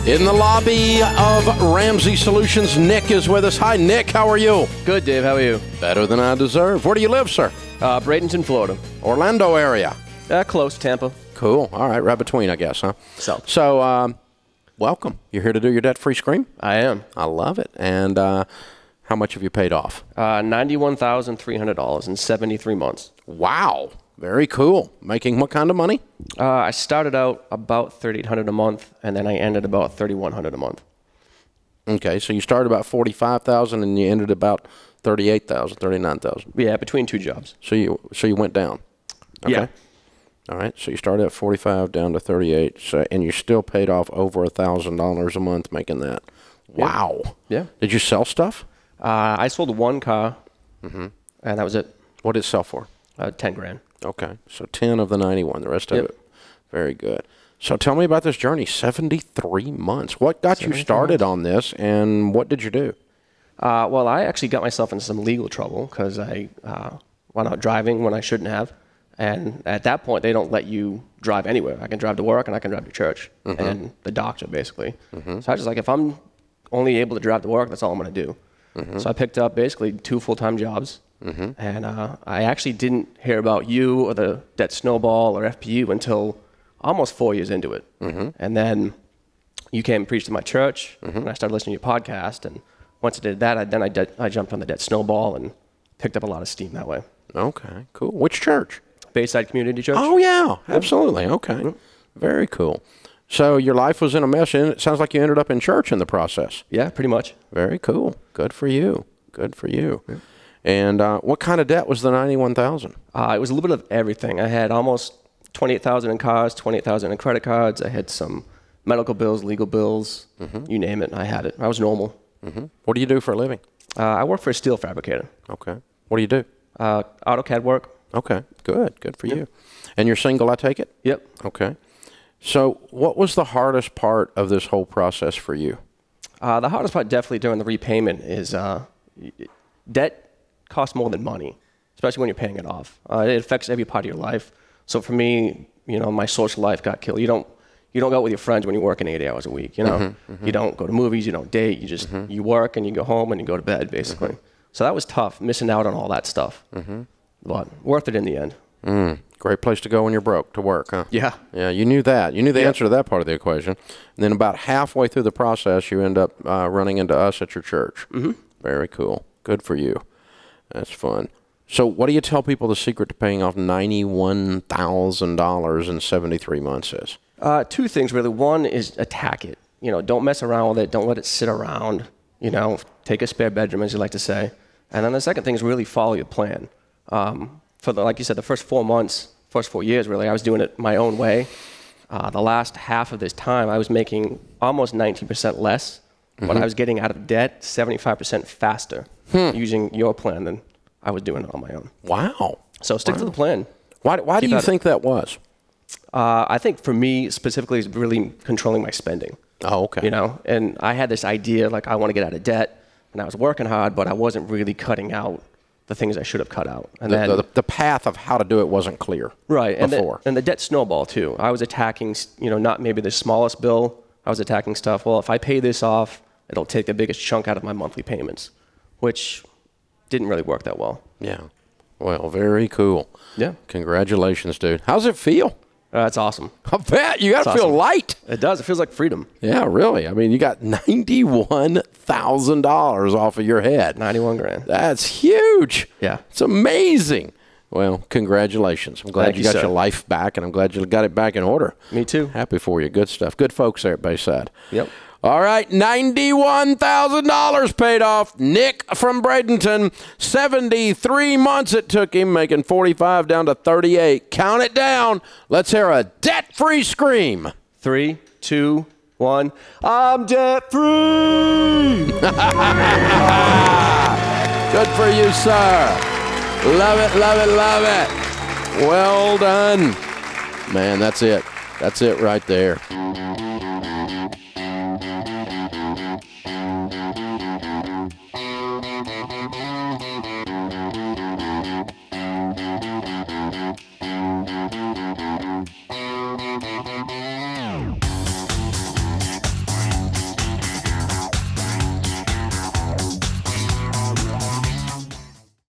In the lobby of Ramsey Solutions, Nick is with us. Hi, Nick. How are you? Good, Dave. How are you? Better than I deserve. Where do you live, sir? Bradenton, Florida. Orlando area. Close, Tampa. Cool. All right. Right between, I guess, huh? So, welcome. You're here to do your debt-free scream? I am. I love it. And how much have you paid off? $91,300 in 73 months. Wow. Very cool. Making what kind of money? I started out about $3,800 a month, and then I ended about $3,100 a month. Okay, so you started about $45,000 and you ended about $38,000, $39,000. Yeah, between two jobs. So you went down. Okay. Yeah. All right. So you started at 45 down to 38. So and you still paid off over $1,000 a month making that. Wow. Yeah. Did you sell stuff? I sold one car, and that was it. What did it sell for? 10 grand. Okay. So 10 of the 91. The rest of it. Very good. So tell me about this journey. 73 months. What got you started on this, and what did you do? Well, I actually got myself in some legal trouble because I went out driving when I shouldn't have. And at that point, they don't let you drive anywhere. I can drive to work and I can drive to church and the doctor, basically. So I was just like, if I'm only able to drive to work, that's all I'm going to do. So I picked up basically 2 full-time jobs. And I actually didn't hear about you or the Debt Snowball or FPU until almost 4 years into it. And then you came and preached at my church, and I started listening to your podcast. And once I did that, I jumped on the Debt Snowball and picked up a lot of steam that way. Okay, cool. Which church? Bayside Community Church. Oh, yeah, absolutely. Okay, very cool. So your life was in a mess, and it sounds like you ended up in church in the process. Yeah, pretty much. Very cool. Good for you. Good for you. Yeah. And what kind of debt was the $91,000? It was a little bit of everything. I had almost $28,000 in cars, $28,000 in credit cards. I had some medical bills, legal bills, you name it. I had it. I was normal. What do you do for a living? I work for a steel fabricator. Okay. What do you do? AutoCAD work. Okay. Good. Good for you. And you're single, I take it? Yep. Okay. So what was the hardest part of this whole process for you? The hardest part definitely during the repayment is debt costs more than money, especially when you're paying it off. It affects every part of your life. So for me, you know, my social life got killed. You don't go out with your friends when you're working 80 hours a week. You know, you don't go to movies, you don't date. You just you work and you go home and you go to bed, basically. So that was tough, missing out on all that stuff. But worth it in the end. Great place to go when you're broke, to work, huh? Yeah. Yeah, you knew that. You knew the answer to that part of the equation. And then about halfway through the process, you end up running into us at your church. Very cool. Good for you. That's fun. So what do you tell people the secret to paying off $91,000 in 73 months is? 2 things, really. One is attack it. You know, don't mess around with it. Don't let it sit around. You know, take a spare bedroom, as you like to say. And then the second thing is really follow your plan. Like you said, the first 4 months, first 4 years, really, I was doing it my own way. The last half of this time, I was making almost 19% less, but I was getting out of debt 75% faster using your plan than I was doing it on my own. Wow. So stick to the plan. Why do you think that was? I think for me specifically is really controlling my spending. Oh, okay. You know, and I had this idea like I want to get out of debt, and I was working hard, but I wasn't really cutting out the things I should have cut out. And the path of how to do it wasn't clear. Right. Before. And the debt snowball too. I was attacking, you know, not maybe the smallest bill. I was attacking stuff. Well, if I pay this off, it'll take the biggest chunk out of my monthly payments, which didn't really work that well. Yeah. Well, very cool. Yeah. Congratulations, dude. How's it feel? That's awesome. I bet. You got to feel light. It does. It feels like freedom. Yeah, really. I mean, you got $91,000 off of your head. 91 grand. That's huge. Yeah. It's amazing. Well, congratulations. I'm glad you got your life back, and I'm glad you got it back in order. Me too. Happy for you. Good stuff. Good folks there at Bayside. Yep. All right, $91,000 paid off. Nick from Bradenton, 73 months it took him, making 45 down to 38. Count it down. Let's hear a debt-free scream. 3, 2, 1. I'm debt-free. Good for you, sir. Love it, love it, love it. Well done. Man, that's it. That's it right there.